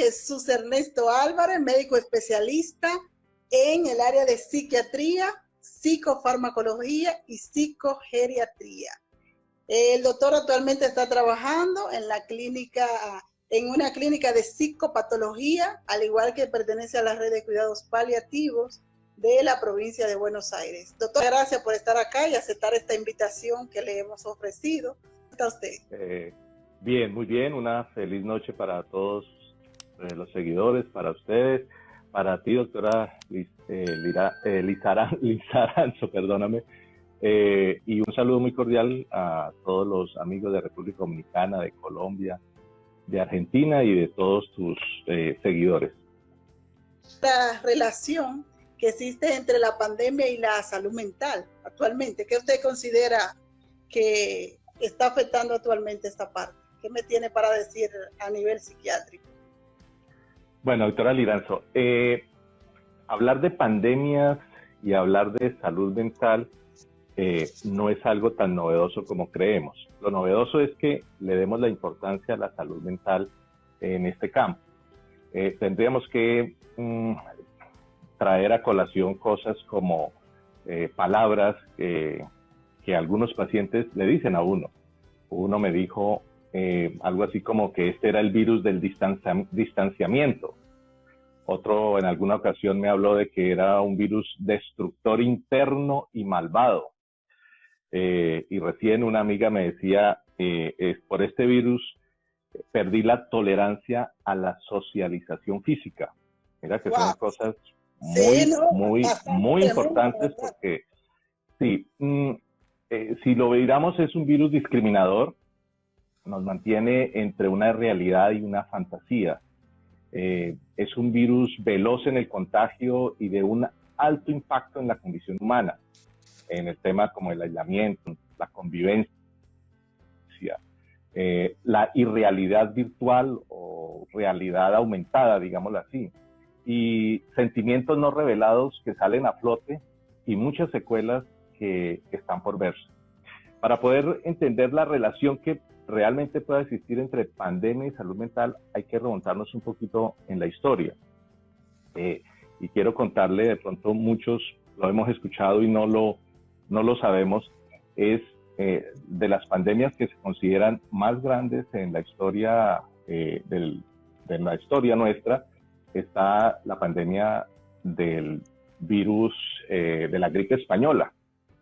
Jesús Ernesto Álvarez, médico especialista en el área de psiquiatría, psicofarmacología y psicogeriatría. El doctor actualmente está trabajando en la clínica, en una clínica de psicopatología, al igual que pertenece a la red de cuidados paliativos de la provincia de Buenos Aires. Doctor, gracias por estar acá y aceptar esta invitación que le hemos ofrecido. ¿Cómo está usted? Bien, muy bien. Una feliz noche para todos los seguidores, para ustedes, para ti, doctora Lizaranzo, perdóname. Y un saludo muy cordial a todos los amigos de República Dominicana, de Colombia, de Argentina y de todos tus seguidores. La relación que existe entre la pandemia y la salud mental actualmente, ¿qué usted considera que está afectando actualmente esta parte? ¿Qué me tiene para decir a nivel psiquiátrico? Bueno, doctora Liranzo, hablar de pandemias y hablar de salud mental no es algo tan novedoso como creemos. Lo novedoso es que le demos la importancia a la salud mental en este campo. Tendríamos que traer a colación cosas como palabras que algunos pacientes le dicen a uno. Uno me dijo algo así como que este era el virus del distanciamiento. Otro en alguna ocasión me habló de que era un virus destructor interno y malvado. Y recién una amiga me decía, por este virus perdí la tolerancia a la socialización física. Mira que son cosas muy importantes porque sí, si lo miramos es un virus discriminador, nos mantiene entre una realidad y una fantasía. Es un virus veloz en el contagio y de un alto impacto en la condición humana, en el tema como el aislamiento, la convivencia, la irrealidad virtual o realidad aumentada, digámoslo así, y sentimientos no revelados que salen a flote y muchas secuelas que están por verse. Para poder entender la relación que realmente pueda existir entre pandemia y salud mental, hay que remontarnos un poquito en la historia. Y quiero contarle, de pronto muchos lo hemos escuchado y no lo sabemos, es de las pandemias que se consideran más grandes en la historia de la historia nuestra, está la pandemia del virus de la gripe española.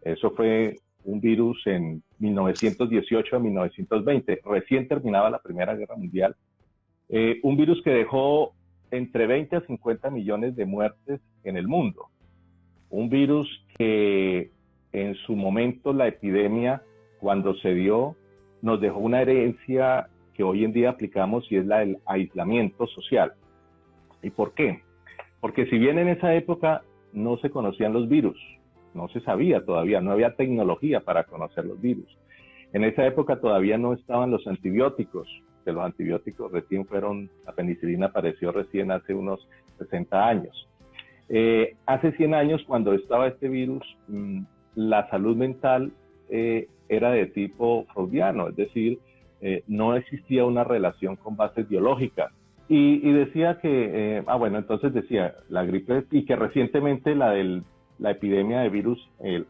Eso fue un virus en 1918 a 1920, recién terminaba la Primera Guerra Mundial, un virus que dejó entre 20 a 50 millones de muertes en el mundo, un virus que en su momento la epidemia, cuando se dio, nos dejó una herencia que hoy en día aplicamos y es la del aislamiento social. ¿Y por qué? Porque si bien en esa época no se conocían los virus, no se sabía todavía, no había tecnología para conocer los virus. En esa época todavía no estaban los antibióticos, que los antibióticos recién la penicilina apareció recién hace unos 60 años. Hace 100 años, cuando estaba este virus, la salud mental era de tipo freudiano, es decir, no existía una relación con bases biológicas. Y decía que, entonces decía, la gripe, y que recientemente la epidemia de virus, de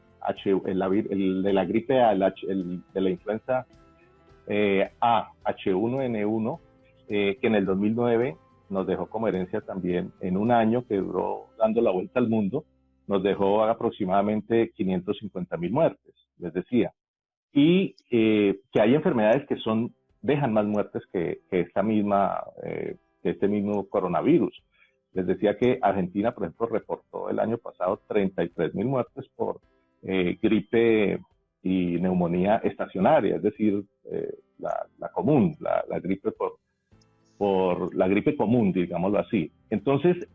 la gripe de la influenza A, H1N1, que en el 2009 nos dejó como herencia también, en un año que duró dando la vuelta al mundo, nos dejó aproximadamente 550,000 muertes, les decía. Y que hay enfermedades que dejan más muertes que este mismo coronavirus. Les decía que Argentina, por ejemplo, reportó el año pasado 33,000 muertes por gripe y neumonía estacionaria, es decir, la común, la gripe por la gripe común, digámoslo así. Entonces,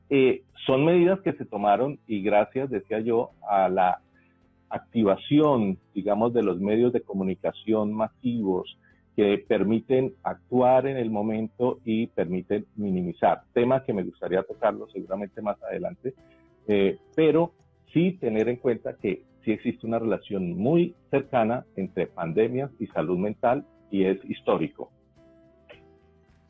son medidas que se tomaron y gracias, decía yo, a la activación, digamos, de los medios de comunicación masivos que permiten actuar en el momento y permiten minimizar. Tema que me gustaría tocarlo seguramente más adelante, pero sí tener en cuenta que sí existe una relación muy cercana entre pandemias y salud mental y es histórico.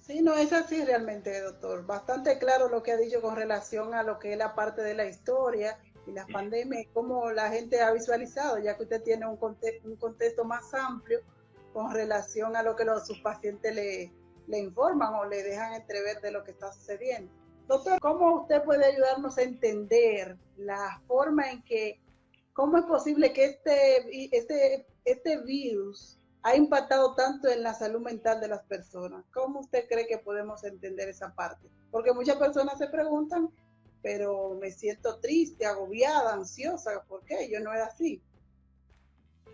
Sí, no es así realmente, doctor. Bastante claro lo que ha dicho con relación a lo que es la parte de la historia y las pandemias y cómo la gente ha visualizado, ya que usted tiene un contexto más amplio con relación a lo que sus pacientes le informan o le dejan entrever de lo que está sucediendo. Doctor, ¿cómo usted puede ayudarnos a entender la forma en que, cómo es posible que este virus ha impactado tanto en la salud mental de las personas? ¿Cómo usted cree que podemos entender esa parte? Porque muchas personas se preguntan, pero me siento triste, agobiada, ansiosa, ¿por qué? Yo no era así.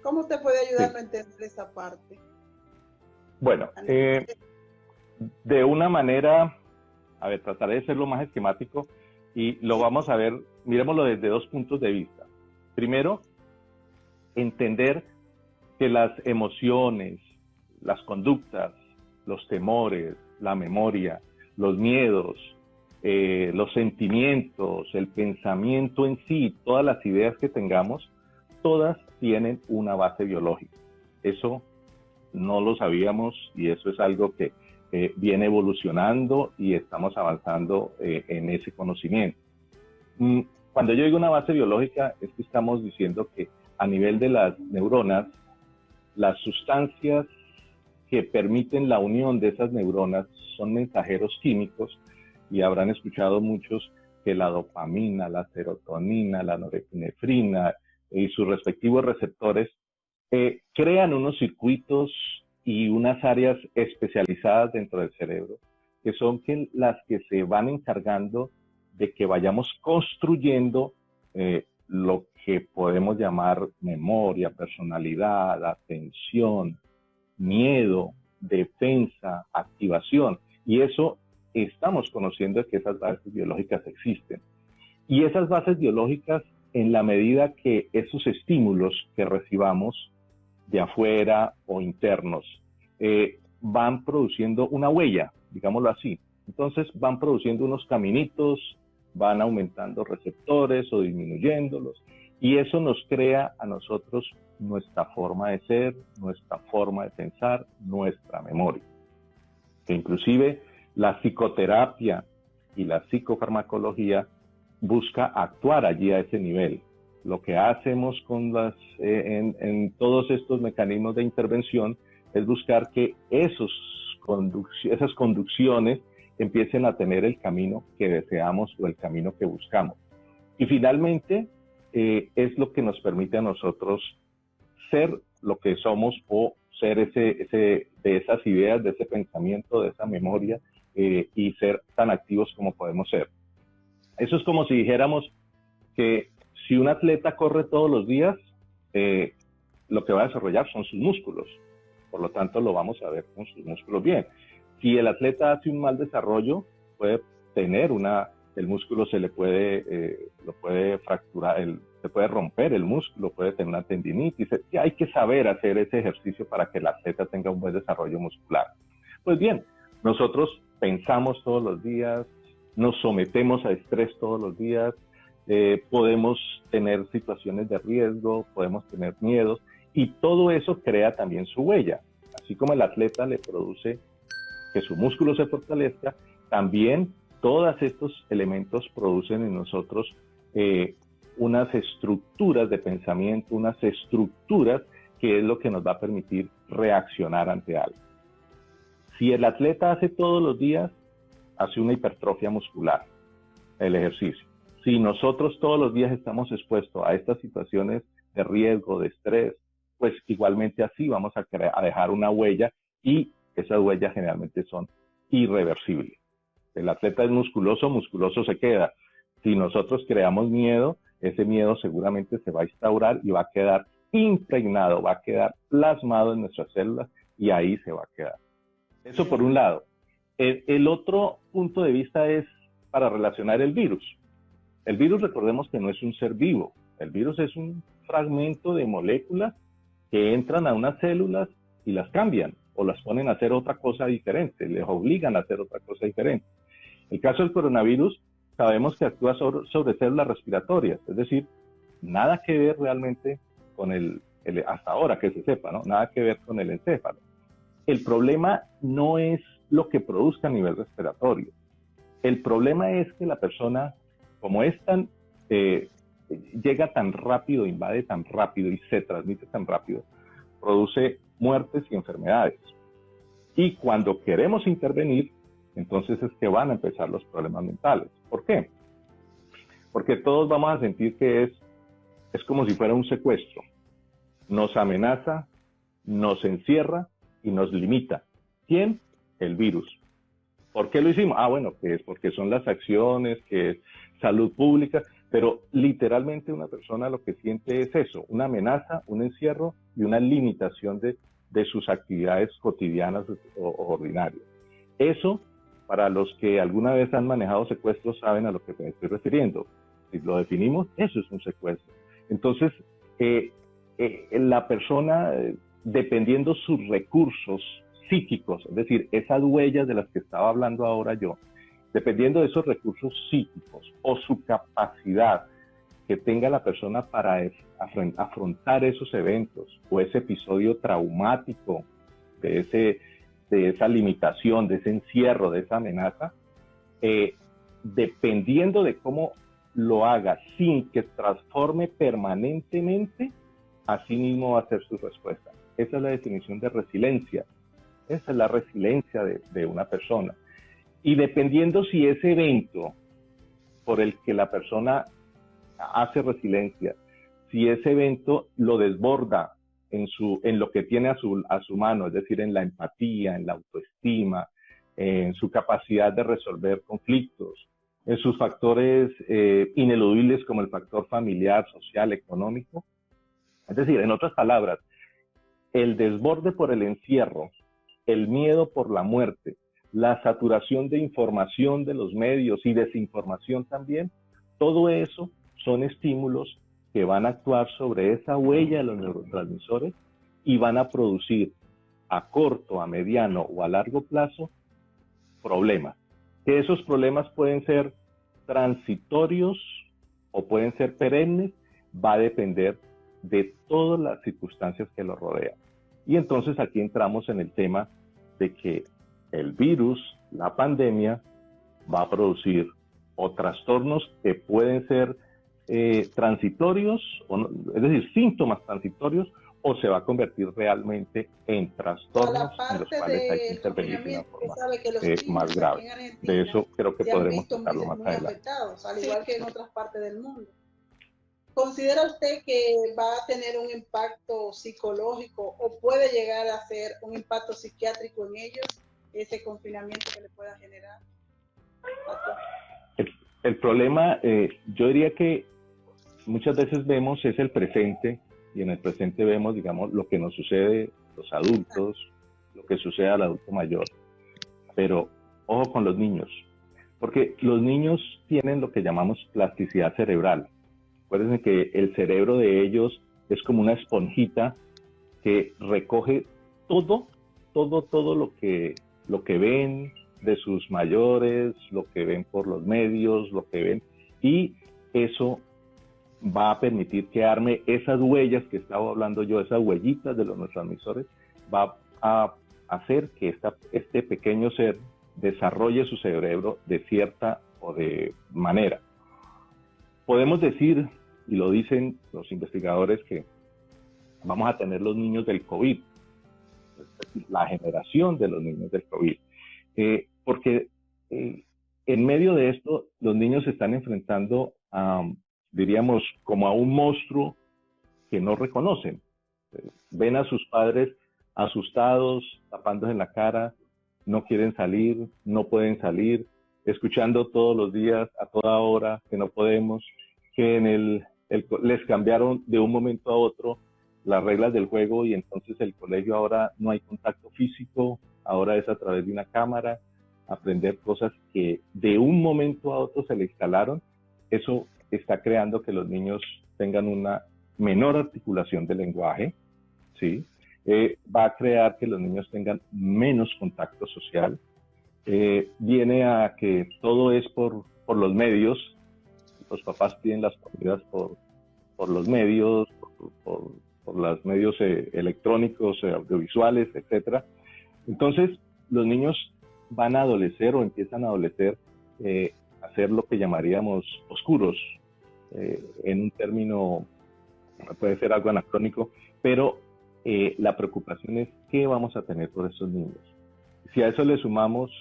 ¿Cómo usted puede Sí. ayudarme a entender esa parte? Bueno, de una manera, a ver, trataré de ser lo más esquemático y lo vamos a ver, miremoslo desde dos puntos de vista. Primero, entender que las emociones, las conductas, los temores, la memoria, los miedos, los sentimientos, el pensamiento en sí, todas las ideas que tengamos, todas tienen una base biológica. Eso no lo sabíamos y eso es algo que viene evolucionando y estamos avanzando en ese conocimiento. Cuando yo digo una base biológica, es que estamos diciendo que a nivel de las neuronas, las sustancias que permiten la unión de esas neuronas son mensajeros químicos y habrán escuchado muchos que la dopamina, la serotonina, la norepinefrina y sus respectivos receptores crean unos circuitos y unas áreas especializadas dentro del cerebro que son las que se van encargando de que vayamos construyendo lo que podemos llamar memoria, personalidad, atención, miedo, defensa, activación. Y eso estamos conociendo que esas bases biológicas existen. Y esas bases biológicas, en la medida que esos estímulos que recibamos de afuera o internos van produciendo una huella, digámoslo así. Entonces van produciendo unos caminitos, van aumentando receptores o disminuyéndolos, y eso nos crea a nosotros nuestra forma de ser, nuestra forma de pensar, nuestra memoria. Que inclusive la psicoterapia y la psicofarmacología busca actuar allí a ese nivel. Lo que hacemos con en todos estos mecanismos de intervención es buscar que esas conducciones empiecen a tener el camino que deseamos o el camino que buscamos. Y finalmente es lo que nos permite a nosotros ser lo que somos o ser de esas ideas, de ese pensamiento, de esa memoria y ser tan activos como podemos ser. Eso es como si dijéramos que si un atleta corre todos los días, lo que va a desarrollar son sus músculos. Por lo tanto, lo vamos a ver con sus músculos bien. Si el atleta hace un mal desarrollo, puede tener el músculo lo puede fracturar, se puede romper el músculo, puede tener una tendinitis. Y hay que saber hacer ese ejercicio para que el atleta tenga un buen desarrollo muscular. Pues bien, nosotros pensamos todos los días, nos sometemos a estrés todos los días, podemos tener situaciones de riesgo, podemos tener miedos, y todo eso crea también su huella. Así como el atleta le produce que su músculo se fortalezca, también todos estos elementos producen en nosotros unas estructuras de pensamiento, unas estructuras que es lo que nos va a permitir reaccionar ante algo. Si el atleta hace todos los días, hace una hipertrofia muscular, el ejercicio. Si nosotros todos los días estamos expuestos a estas situaciones de riesgo, de estrés, pues igualmente así vamos a dejar una huella, y esas huellas generalmente son irreversibles. El atleta es musculoso, musculoso se queda. Si nosotros creamos miedo, ese miedo seguramente se va a instaurar y va a quedar impregnado, va a quedar plasmado en nuestras células y ahí se va a quedar. Eso por un lado. El otro punto de vista es para relacionar el virus. El virus, recordemos que no es un ser vivo. El virus es un fragmento de moléculas que entran a unas células y las cambian o las ponen a hacer otra cosa diferente, les obligan a hacer otra cosa diferente. El caso del coronavirus, sabemos que actúa sobre células respiratorias, es decir, nada que ver realmente con hasta ahora que se sepa, ¿no? Nada que ver con el encéfalo. El problema no es lo que produzca a nivel respiratorio. El problema es que la persona, como es tan, llega tan rápido, invade tan rápido y se transmite tan rápido, produce muertes y enfermedades. Y cuando queremos intervenir, entonces es que van a empezar los problemas mentales. ¿Por qué? Porque todos vamos a sentir que es como si fuera un secuestro. Nos amenaza, nos encierra y nos limita. ¿Quién? El virus. ¿Por qué lo hicimos? Ah, bueno, que es porque son las acciones, que es salud pública, pero literalmente una persona lo que siente es eso, una amenaza, un encierro y una limitación de sus actividades cotidianas o ordinarias. Eso, para los que alguna vez han manejado secuestros, saben a lo que me estoy refiriendo. Si lo definimos, eso es un secuestro. Entonces, la persona, dependiendo sus recursos psíquicos, es decir, esas huellas de las que estaba hablando ahora yo, dependiendo de esos recursos psíquicos o su capacidad que tenga la persona para afrontar esos eventos o ese episodio traumático de esa limitación, de ese encierro, de esa amenaza, dependiendo de cómo lo haga sin que transforme permanentemente, así mismo va a ser su respuesta. Esa es la definición de resiliencia. Esa es la resiliencia de una persona. Y dependiendo si ese evento por el que la persona hace resiliencia, si ese evento lo desborda en lo que tiene a su mano, es decir, en la empatía, en la autoestima, en su capacidad de resolver conflictos, en sus factores ineludibles como el factor familiar, social, económico. Es decir, en otras palabras, el desborde por el encierro, el miedo por la muerte, la saturación de información de los medios y desinformación también, todo eso son estímulos que van a actuar sobre esa huella de los neurotransmisores y van a producir a corto, a mediano o a largo plazo problemas. Que esos problemas pueden ser transitorios o pueden ser perennes, va a depender de todas las circunstancias que lo rodean. Y entonces aquí entramos en el tema de que el virus, la pandemia, va a producir o trastornos que pueden ser transitorios, es decir, síntomas transitorios, o se va a convertir realmente en trastornos en los cuales hay que intervenir de una forma más grave. De eso creo que podremos tratarlo más adelante. Afectados, al igual que en otras partes del mundo. ¿Considera usted que va a tener un impacto psicológico o puede llegar a ser un impacto psiquiátrico en ellos, ese confinamiento que le pueda generar? El problema, yo diría que muchas veces vemos es el presente, y en el presente vemos, digamos, lo que nos sucede los adultos, lo que sucede al adulto mayor. Pero ojo con los niños, porque los niños tienen lo que llamamos plasticidad cerebral. Acuérdense que el cerebro de ellos es como una esponjita que recoge todo lo que ven de sus mayores, lo que ven por los medios, lo que ven, y eso va a permitir que arme esas huellas que estaba hablando yo, esas huellitas de los neurotransmisores, va a hacer que este pequeño ser desarrolle su cerebro de cierta o de manera. Podemos decir, y lo dicen los investigadores, que vamos a tener los niños del COVID, la generación de los niños del COVID, porque en medio de esto los niños se están enfrentando a, diríamos, como a un monstruo que no reconocen. Ven a sus padres asustados, tapándose en la cara, no quieren salir, no pueden salir, escuchando todos los días, a toda hora, que no podemos, que les cambiaron de un momento a otro las reglas del juego y entonces el colegio ahora no hay contacto físico, ahora es a través de una cámara, aprender cosas que de un momento a otro se le instalaron. Eso está creando que los niños tengan una menor articulación del lenguaje, ¿sí? Va a crear que los niños tengan menos contacto social. Viene a que todo es por los medios. Los papás piden las comidas por los medios, por los medios electrónicos, audiovisuales, etc. Entonces, los niños van a adolecer o empiezan a adolecer a ser lo que llamaríamos oscuros, en un término, puede ser algo anacrónico, pero la preocupación es qué vamos a tener por estos niños. Si a eso le sumamos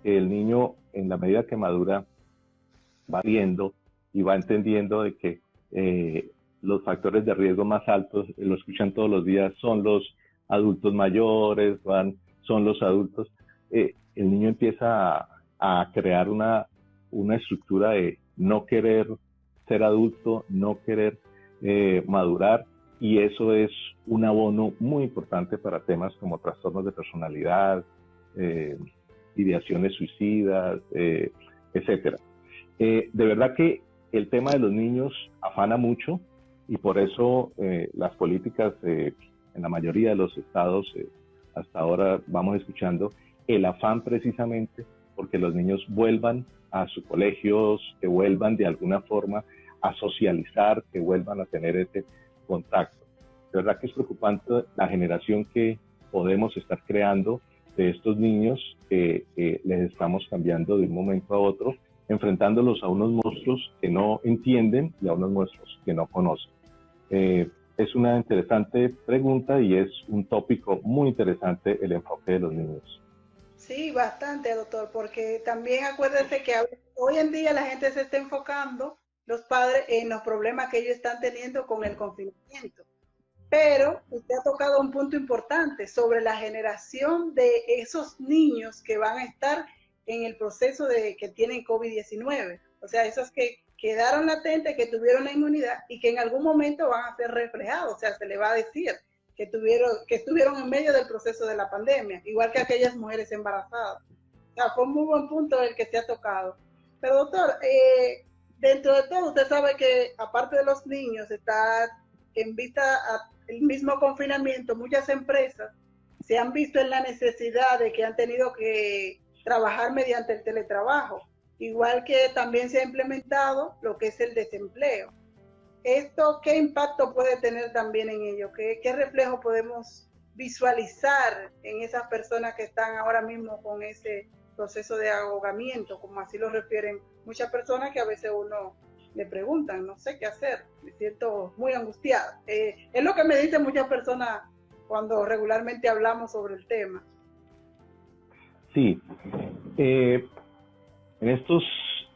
que el niño, en la medida que madura, va viendo y va entendiendo de que los factores de riesgo más altos, lo escuchan todos los días, son los adultos mayores, son los adultos, el niño empieza a crear una estructura de no querer ser adulto, no querer madurar, y eso es un abono muy importante para temas como trastornos de personalidad, ideaciones suicidas, etcétera. De verdad que el tema de los niños afana mucho, y por eso las políticas en la mayoría de los estados hasta ahora vamos escuchando el afán precisamente porque los niños vuelvan a sus colegios, que vuelvan de alguna forma a socializar, que vuelvan a tener ese contacto. De verdad que es preocupante la generación que podemos estar creando de estos niños que les estamos cambiando de un momento a otro, enfrentándolos a unos monstruos que no entienden y a unos monstruos que no conocen. Es una interesante pregunta y es un tópico muy interesante el enfoque de los niños. Sí, bastante, doctor, porque también acuérdese que hoy en día la gente se está enfocando, los padres, en los problemas que ellos están teniendo con el confinamiento. Pero usted ha tocado un punto importante sobre la generación de esos niños que van a estar en el proceso de que tienen COVID-19. O sea, esos que quedaron latentes, que tuvieron la inmunidad y que en algún momento van a ser reflejados. O sea, se le va a decir que estuvieron en medio del proceso de la pandemia, igual que aquellas mujeres embarazadas. O sea, fue un muy buen punto el que se ha tocado. Pero doctor, dentro de todo, usted sabe que aparte de los niños, está en vista al mismo confinamiento, muchas empresas se han visto en la necesidad de que han tenido que trabajar mediante el teletrabajo, igual que también se ha implementado lo que es el desempleo. ¿Esto qué impacto puede tener también en ello? ¿Qué reflejo podemos visualizar en esas personas que están ahora mismo con ese proceso de ahogamiento, como así lo refieren muchas personas que a veces uno le preguntan, no sé qué hacer, me siento muy angustiada? Es lo que me dicen muchas personas cuando regularmente hablamos sobre el tema. Sí,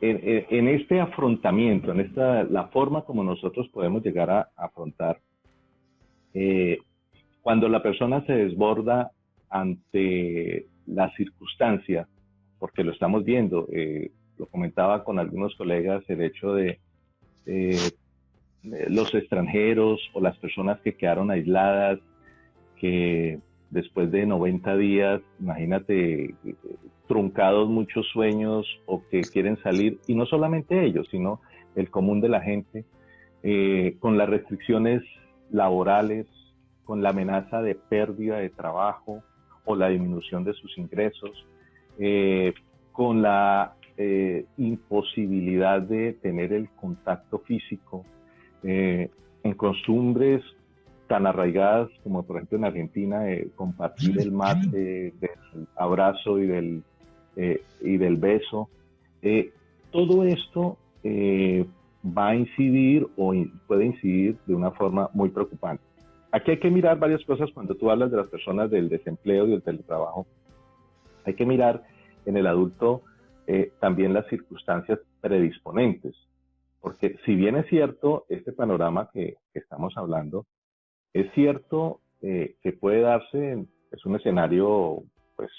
en este afrontamiento, la forma como nosotros podemos llegar a afrontar, cuando la persona se desborda ante la circunstancia, porque lo estamos viendo, lo comentaba con algunos colegas, el hecho de los extranjeros o las personas que quedaron aisladas, que después de 90 días, imagínate, truncados muchos sueños o que quieren salir, y no solamente ellos, sino el común de la gente, con las restricciones laborales, con la amenaza de pérdida de trabajo o la disminución de sus ingresos, con la imposibilidad de tener el contacto físico, en costumbres tan arraigadas como por ejemplo en Argentina, compartir el mate, del abrazo y del beso. Todo esto va a incidir o puede incidir de una forma muy preocupante. Aquí hay que mirar varias cosas cuando tú hablas de las personas del desempleo y del teletrabajo. Hay que mirar en el adulto también las circunstancias predisponentes, porque si bien es cierto este panorama que estamos hablando, es cierto que puede darse, es un escenario pues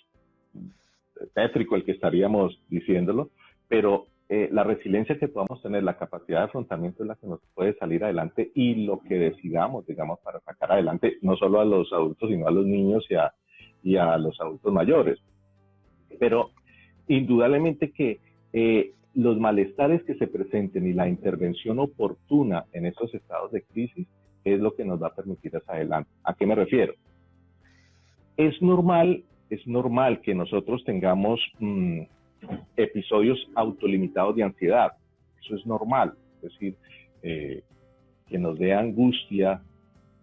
tétrico el que estaríamos diciéndolo, pero la resiliencia que podamos tener, la capacidad de afrontamiento es la que nos puede salir adelante, y lo que decidamos, digamos, para sacar adelante no solo a los adultos, sino a los niños y a los adultos mayores. Pero indudablemente que los malestares que se presenten y la intervención oportuna en estos estados de crisis es lo que nos va a permitir hacia adelante. ¿A qué me refiero? Es normal que nosotros tengamos episodios autolimitados de ansiedad. Eso es normal. Es decir, que nos dé angustia,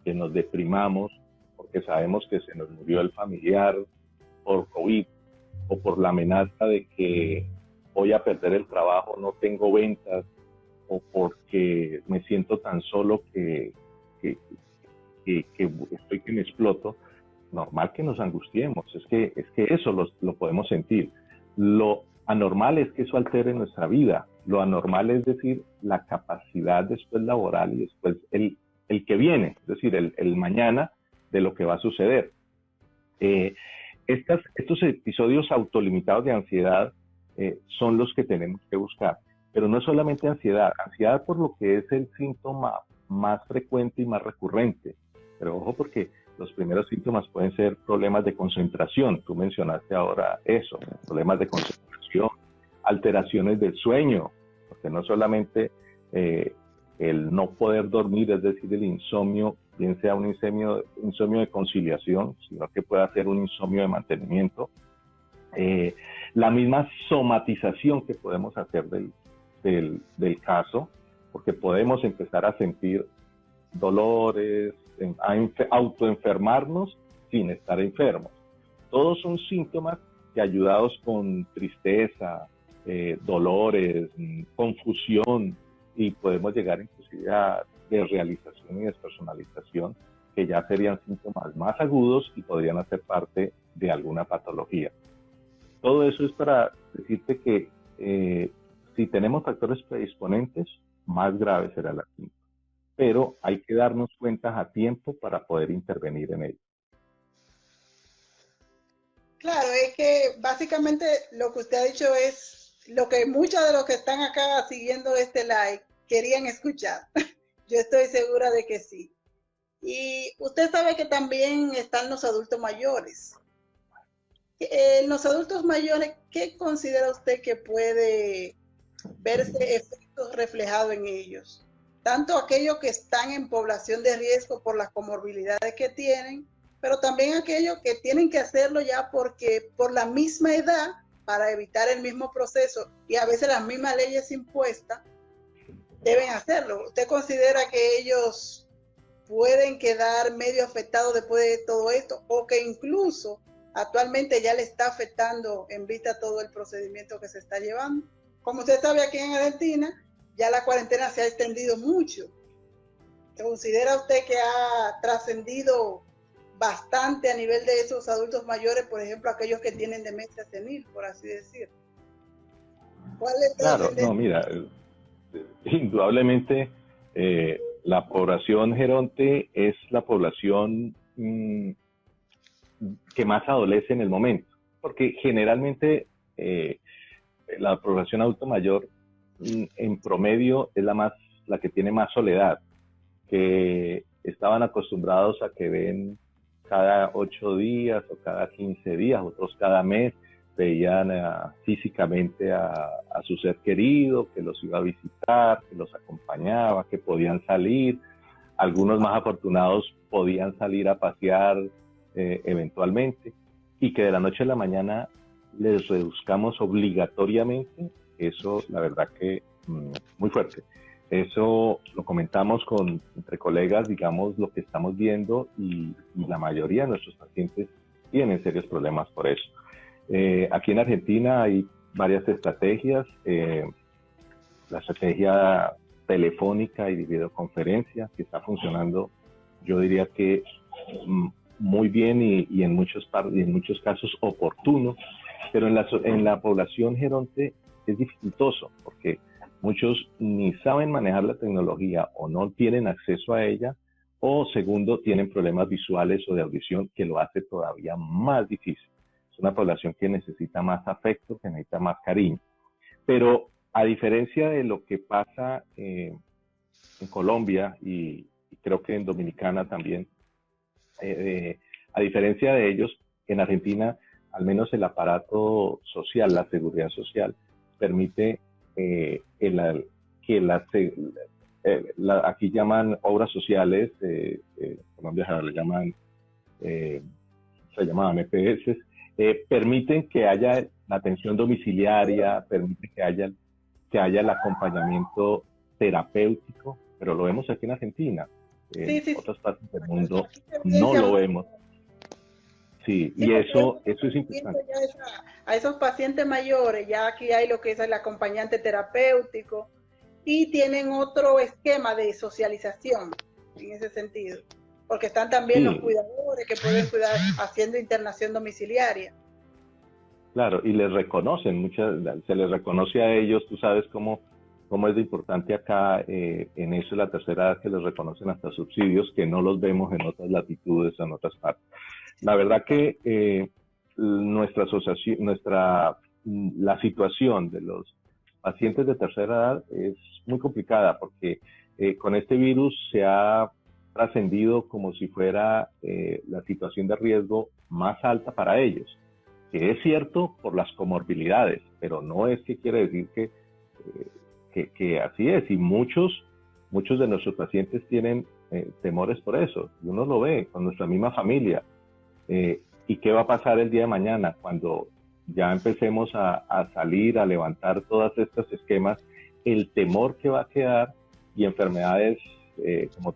que nos deprimamos, porque sabemos que se nos murió el familiar por COVID. o por la amenaza de que voy a perder el trabajo, no tengo ventas, o porque me siento tan solo que, estoy que me exploto, normal que nos angustiemos, es que eso lo podemos sentir. Lo anormal es que eso altere nuestra vida, lo anormal es decir, la capacidad después laboral y después el que viene, es decir, el mañana de lo que va a suceder. Estos episodios autolimitados de ansiedad son los que tenemos que buscar, pero no es solamente ansiedad por lo que es el síntoma más frecuente y más recurrente, pero ojo porque los primeros síntomas pueden ser problemas de concentración, tú mencionaste ahora eso, problemas de concentración, alteraciones del sueño, porque no solamente el no poder dormir, es decir, el insomnio, bien sea un insomnio de conciliación, sino que pueda ser un insomnio de mantenimiento. La misma somatización que podemos hacer del caso, porque podemos empezar a sentir dolores, a autoenfermarnos sin estar enfermos. Todos son síntomas que, ayudados con tristeza, dolores, confusión, y podemos llegar inclusive a desrealización y despersonalización, que ya serían síntomas más agudos y podrían hacer parte de alguna patología. Todo eso es para decirte que si tenemos factores predisponentes, más grave será la clínica. Pero hay que darnos cuenta a tiempo para poder intervenir en ello. Claro, es que básicamente lo que usted ha dicho es lo que muchos de los que están acá siguiendo este live querían escuchar. Yo estoy segura de que sí. Y usted sabe que también están los adultos mayores. En los adultos mayores, ¿qué considera usted que puede verse efectos reflejados en ellos? Tanto aquellos que están en población de riesgo por las comorbilidades que tienen, pero también aquellos que tienen que hacerlo ya porque por la misma edad, para evitar el mismo proceso y a veces las mismas leyes impuestas, deben hacerlo. ¿Usted considera que ellos pueden quedar medio afectados después de todo esto, o que incluso actualmente ya le está afectando en vista a todo el procedimiento que se está llevando? Como usted sabe, aquí en Argentina ya la cuarentena se ha extendido mucho. ¿Considera usted que ha trascendido bastante a nivel de esos adultos mayores, por ejemplo, aquellos que tienen demencia senil, por así decir? ¿Cuál es Claro, no, mira, indudablemente la población geronte es la población que más adolece en el momento, porque generalmente la población adulto mayor en promedio es la que tiene más soledad, que estaban acostumbrados a que ven cada 8 días o cada 15 días, otros cada mes, veían físicamente a su ser querido, que los iba a visitar, que los acompañaba, que podían salir. Algunos más afortunados podían salir a pasear eventualmente, y que de la noche a la mañana les reduzcamos obligatoriamente, eso la verdad que muy fuerte. Eso lo comentamos entre colegas, digamos, lo que estamos viendo, y la mayoría de nuestros pacientes tienen serios problemas por eso. Aquí en Argentina hay varias estrategias, la estrategia telefónica y de videoconferencia que está funcionando, yo diría que muy bien y en muchos casos oportuno, pero en la población geronte es dificultoso porque muchos ni saben manejar la tecnología o no tienen acceso a ella, o segundo, tienen problemas visuales o de audición que lo hace todavía más difícil. Es una población que necesita más afecto, que necesita más cariño. Pero a diferencia de lo que pasa en Colombia y creo que en Dominicana también, a diferencia de ellos, en Argentina, al menos el aparato social, la seguridad social, permite aquí llaman obras sociales, en Colombia le llaman, se llamaban EPS, permiten que haya la atención domiciliaria, permite que haya el acompañamiento terapéutico, pero lo vemos aquí en Argentina. En otras partes del mundo no lo vemos. Sí, y eso es importante. a esos pacientes mayores, ya aquí hay lo que es el acompañante terapéutico y tienen otro esquema de socialización en ese sentido, porque están también los Sí, cuidadores que pueden cuidar haciendo internación domiciliaria. claro, y les reconocen, se les reconoce a ellos, tú sabes cómo es de importante acá en eso, la tercera edad, que les reconocen hasta subsidios que no los vemos en otras latitudes, en otras partes. La verdad que nuestra asociación, la situación de los pacientes de tercera edad es muy complicada porque con este virus se ha trascendido como si fuera la situación de riesgo más alta para ellos, que es cierto por las comorbilidades, pero no es que quiere decir que así es, y muchos de nuestros pacientes tienen temores por eso, y uno lo ve con nuestra misma familia. ¿Y qué va a pasar el día de mañana cuando ya empecemos a salir, a levantar todos estos esquemas? El temor que va a quedar y enfermedades como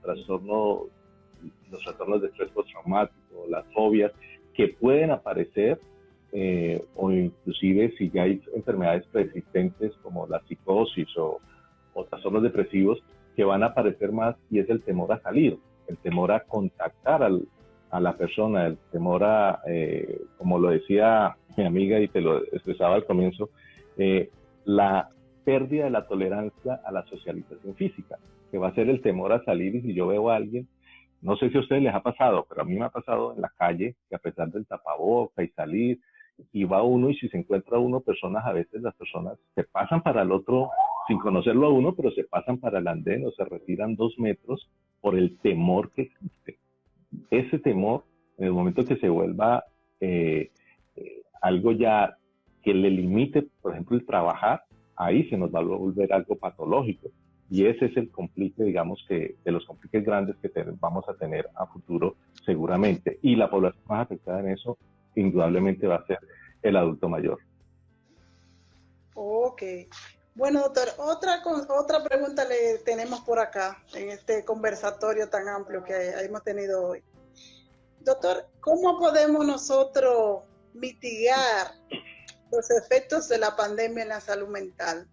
los trastornos de estrés postraumático, las fobias, que pueden aparecer, o inclusive si ya hay enfermedades preexistentes como la psicosis o trastornos depresivos, que van a aparecer más, y es el temor a salir, el temor a contactar a la persona, el temor a, como lo decía mi amiga y te lo expresaba al comienzo, la pérdida de la tolerancia a la socialización física, que va a ser el temor a salir. Y si yo veo a alguien, no sé si a ustedes les ha pasado, pero a mí me ha pasado en la calle, que a pesar del tapaboca y salir, y va uno, y si se encuentra uno personas, a veces las personas se pasan para el otro sin conocerlo a uno, pero se pasan para el andén o se retiran 2 metros por el temor que existe. Ese temor, en el momento que se vuelva algo ya que le limite, por ejemplo, el trabajar, ahí se nos va a volver algo patológico. Y ese es el complique, digamos, que de los compliques grandes que vamos a tener a futuro seguramente. Y la población más afectada en eso, indudablemente, va a ser el adulto mayor. Ok. Bueno, doctor, otra pregunta le tenemos por acá en este conversatorio tan amplio que hemos tenido hoy. Doctor, ¿cómo podemos nosotros mitigar los efectos de la pandemia en la salud mental?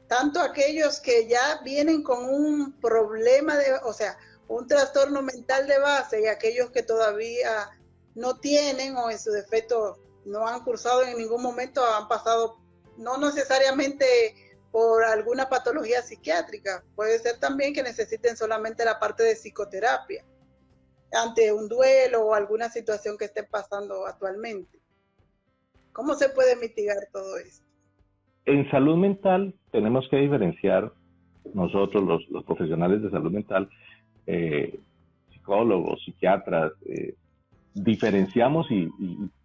Tanto aquellos que ya vienen con un problema o sea, un trastorno mental de base, y aquellos que todavía no tienen o en su defecto no han cursado en ningún momento, han pasado no necesariamente por alguna patología psiquiátrica, puede ser también que necesiten solamente la parte de psicoterapia ante un duelo o alguna situación que esté pasando actualmente. ¿Cómo se puede mitigar todo esto? En salud mental tenemos que diferenciar nosotros, los profesionales de salud mental, psicólogos, psiquiatras, diferenciamos y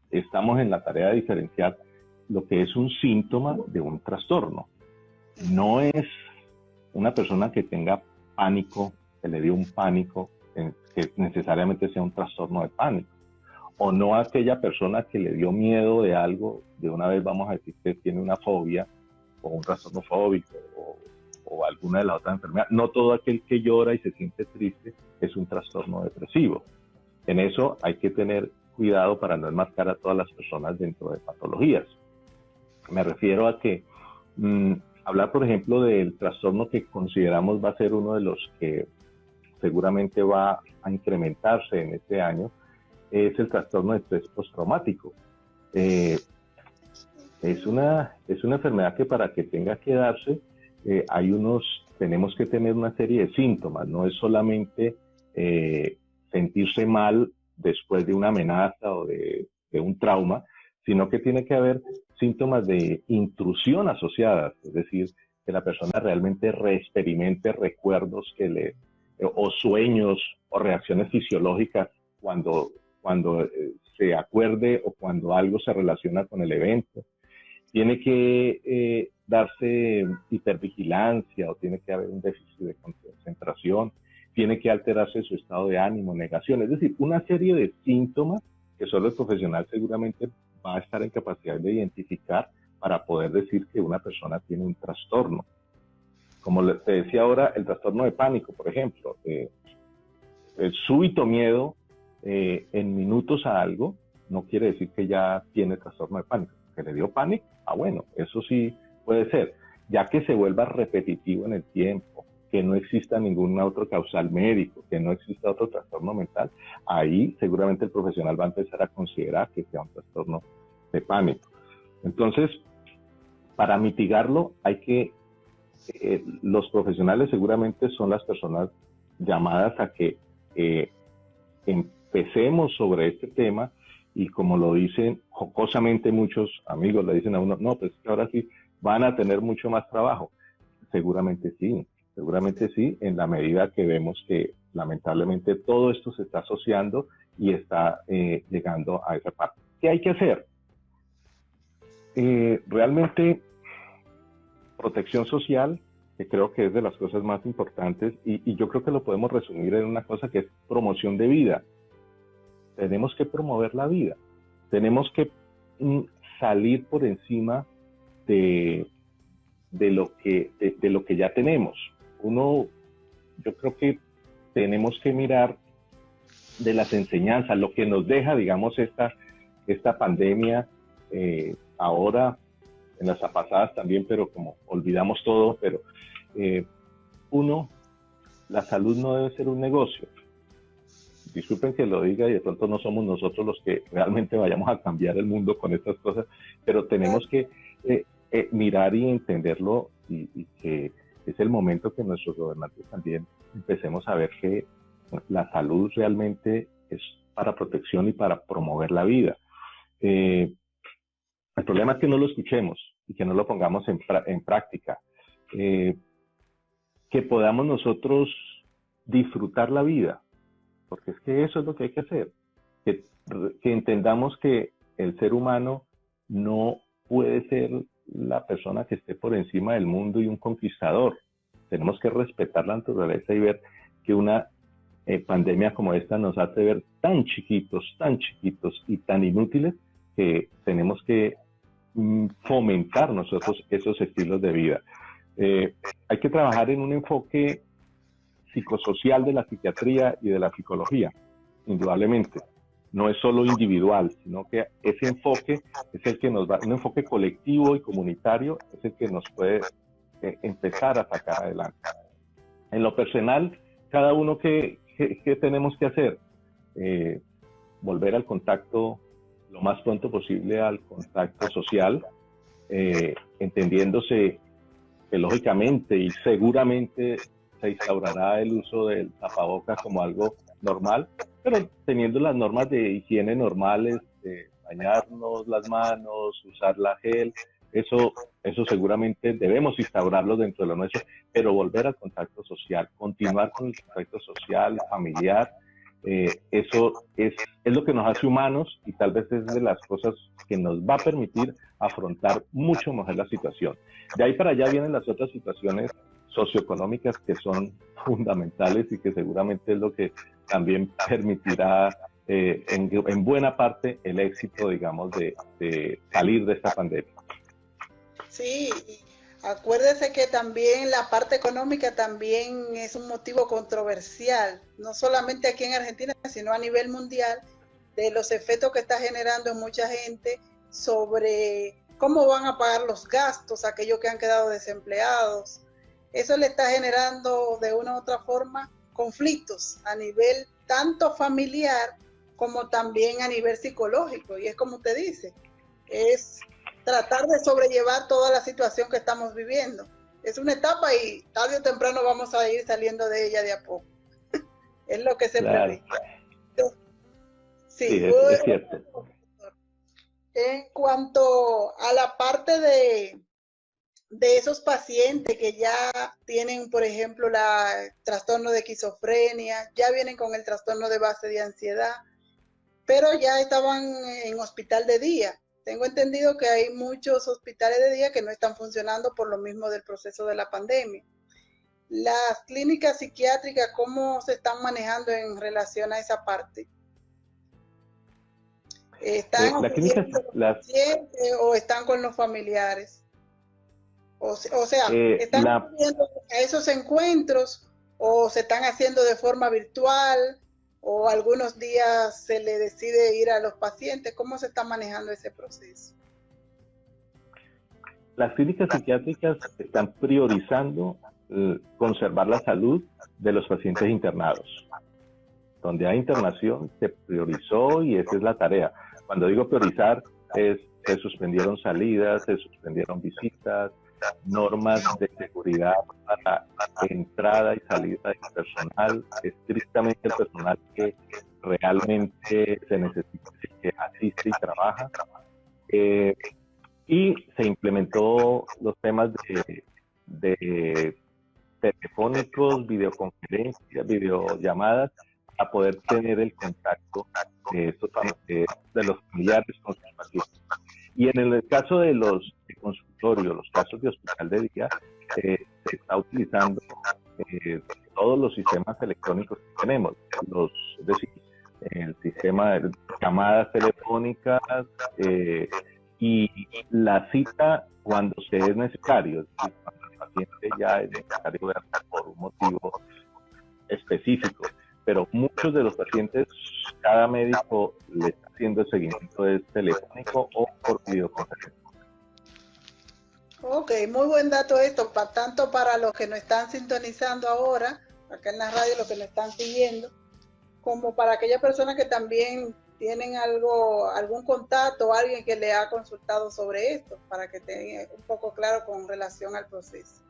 estamos en la tarea de diferenciar lo que es un síntoma de un trastorno. No es una persona que tenga pánico, que le dio un pánico, que necesariamente sea un trastorno de pánico. O no aquella persona que le dio miedo de algo, de una vez vamos a decir que tiene una fobia o un trastorno fóbico o alguna de las otras enfermedades. No todo aquel que llora y se siente triste es un trastorno depresivo. En eso hay que tener cuidado para no enmarcar a todas las personas dentro de patologías. Me refiero a que hablar, por ejemplo, del trastorno que consideramos va a ser uno de los que seguramente va a incrementarse en este año, es el trastorno de estrés postraumático. Es una enfermedad que, para que tenga que darse, tenemos que tener una serie de síntomas. No es solamente sentirse mal después de una amenaza o de un trauma, sino que tiene que haber síntomas de intrusión asociadas, es decir, que la persona realmente reexperimente recuerdos o sueños o reacciones fisiológicas cuando se acuerde o cuando algo se relaciona con el evento. Tiene que darse hipervigilancia, o tiene que haber un déficit de concentración, tiene que alterarse su estado de ánimo, negación, es decir, una serie de síntomas que solo el profesional seguramente va a estar en capacidad de identificar para poder decir que una persona tiene un trastorno. Como te decía ahora, el trastorno de pánico, por ejemplo, el súbito miedo en minutos a algo, no quiere decir que ya tiene trastorno de pánico. Que le dio pánico, bueno, eso sí puede ser. Ya que se vuelva repetitivo en el tiempo, que no exista ningún otro causal médico, que no exista otro trastorno mental, ahí seguramente el profesional va a empezar a considerar que sea un trastorno de pánico. Entonces, para mitigarlo hay que, los profesionales seguramente son las personas llamadas a que empecemos sobre este tema, y como lo dicen jocosamente muchos amigos, le dicen a uno, no, pues ahora sí van a tener mucho más trabajo. Seguramente sí, en la medida que vemos que lamentablemente todo esto se está asociando y está llegando a esa parte. ¿Qué hay que hacer? Realmente protección social, que creo que es de las cosas más importantes, y yo creo que lo podemos resumir en una cosa que es promoción de vida. Tenemos que promover la vida, tenemos que salir por encima de lo que ya tenemos. Yo creo que tenemos que mirar de las enseñanzas, lo que nos deja, digamos, esta pandemia, ahora, en las pasadas también, pero como olvidamos todo, pero la salud no debe ser un negocio. Disculpen que lo diga, y de pronto no somos nosotros los que realmente vayamos a cambiar el mundo con estas cosas, pero tenemos que mirar y entenderlo, y que es el momento que nuestros gobernantes también empecemos a ver que la salud realmente es para protección y para promover la vida. El problema es que no lo escuchemos y que no lo pongamos en práctica. Que podamos nosotros disfrutar la vida, porque es que eso es lo que hay que hacer. Que entendamos que el ser humano no puede ser la persona que esté por encima del mundo y un conquistador. Tenemos que respetar la naturaleza y ver que una pandemia como esta nos hace ver tan chiquitos y tan inútiles, que tenemos que fomentar nosotros esos estilos de vida. Hay que trabajar en un enfoque psicosocial de la psiquiatría y de la psicología, indudablemente. No es solo individual, sino que ese enfoque es el que nos va, un enfoque colectivo y comunitario, es el que nos puede empezar a sacar adelante. En lo personal, cada uno, ¿qué tenemos que hacer? Volver al contacto lo más pronto posible, al contacto social, entendiéndose que lógicamente y seguramente se instaurará el uso del tapabocas como algo normal, pero teniendo las normas de higiene normales, de bañarnos las manos, usar la gel, eso seguramente debemos instaurarlo dentro de lo nuestro, pero volver al contacto social, continuar con el contacto social, familiar, eso es lo que nos hace humanos, y tal vez es de las cosas que nos va a permitir afrontar mucho mejor la situación. De ahí para allá vienen las otras situaciones socioeconómicas que son fundamentales y que seguramente es lo que también permitirá en buena parte el éxito, digamos, de salir de esta pandemia. Sí, acuérdese que también la parte económica también es un motivo controversial, no solamente aquí en Argentina, sino a nivel mundial, de los efectos que está generando en mucha gente sobre cómo van a pagar los gastos aquellos que han quedado desempleados. Eso le está generando de una u otra forma conflictos a nivel tanto familiar como también a nivel psicológico, y es como usted dice, es tratar de sobrellevar toda la situación que estamos viviendo. Es una etapa y tarde o temprano vamos a ir saliendo de ella de a poco. Es lo que se prevé. Sí, es cierto. En cuanto a la parte de esos pacientes que ya tienen, por ejemplo, trastorno de esquizofrenia, ya vienen con el trastorno de base de ansiedad, pero ya estaban en hospital de día. Tengo entendido que hay muchos hospitales de día que no están funcionando por lo mismo del proceso de la pandemia. Las clínicas psiquiátricas, ¿cómo se están manejando en relación a esa parte? ¿Están pacientes o están con los familiares? O sea, ¿están acudiendo a esos encuentros o se están haciendo de forma virtual? o algunos días se le decide ir a los pacientes? ¿Cómo se está manejando ese proceso? Las clínicas psiquiátricas están priorizando conservar la salud de los pacientes internados. Donde hay internación se priorizó y esa es la tarea. Cuando digo priorizar, se suspendieron salidas, se suspendieron visitas, normas de seguridad para entrada y salida del personal, estrictamente el personal que realmente se necesita, que asiste y trabaja. Y se implementó los temas de telefónicos, videoconferencias, videollamadas, a poder tener el contacto de los familiares con sus pacientes. Y en el caso de los consultorios, los casos de hospital de día, se está utilizando todos los sistemas electrónicos que tenemos, es decir, el sistema de llamadas telefónicas y la cita cuando se es necesario, es decir, cuando el paciente ya es necesario verlo por un motivo específico. Pero muchos de los pacientes, cada médico le está haciendo el seguimiento es telefónico o por videoconferencia. Ok, muy buen dato esto, tanto para los que nos están sintonizando ahora, acá en la radio, los que nos están siguiendo, como para aquellas personas que también tienen algún contacto o alguien que le ha consultado sobre esto, para que estén un poco claro con relación al proceso.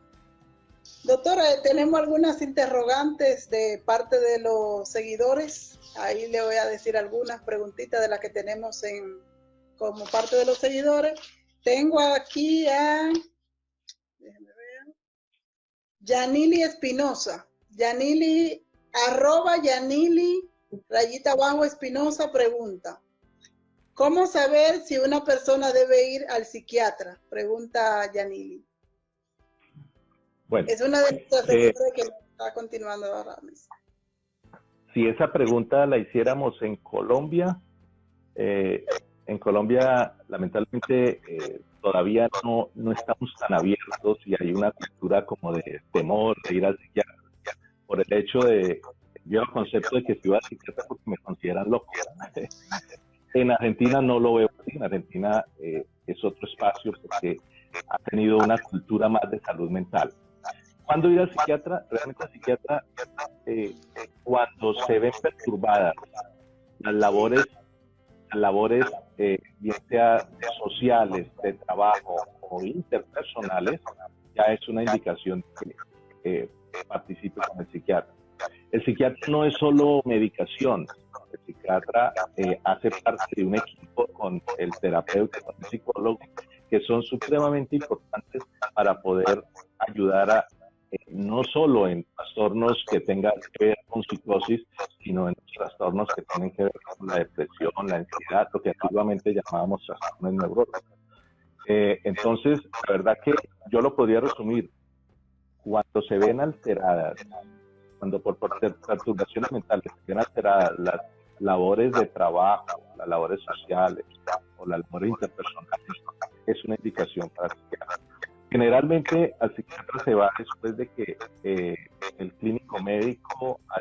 Doctora, tenemos algunas interrogantes de parte de los seguidores. Ahí le voy a decir algunas preguntitas de las que tenemos como parte de los seguidores. Tengo aquí déjeme ver, Yanili Espinosa. Yanili, @Yanili, _Espinosa pregunta: ¿cómo saber si una persona debe ir al psiquiatra? Pregunta Yanili. Bueno, es una de las seguidoras que está continuando ahora mismo. Si esa pregunta la hiciéramos en Colombia lamentablemente todavía no estamos tan abiertos y hay una cultura como de temor de ir al psiquiatra por el hecho de, yo el concepto de que si voy al psiquiatra porque me consideran loco. En Argentina no lo veo así, en Argentina es otro espacio porque ha tenido una cultura más de salud mental. ¿Cuándo ir al psiquiatra? Realmente al psiquiatra, cuando se ven perturbadas las labores bien sea sociales, de trabajo o interpersonales, ya es una indicación que participe con el psiquiatra. El psiquiatra no es solo medicación, el psiquiatra hace parte de un equipo con el terapeuta, con el psicólogo, que son supremamente importantes para poder ayudar no solo en trastornos que tengan que ver con psicosis, sino en trastornos que tienen que ver con la depresión, la ansiedad, lo que antiguamente llamábamos trastornos neurológicos. Entonces, la verdad que yo lo podría resumir: cuando se ven alteradas, cuando por perturbaciones mentales se ven alteradas las labores de trabajo, las labores sociales o las labores interpersonales, es una indicación para el psiquiatra. Generalmente al psiquiatra se va después de que el clínico médico ha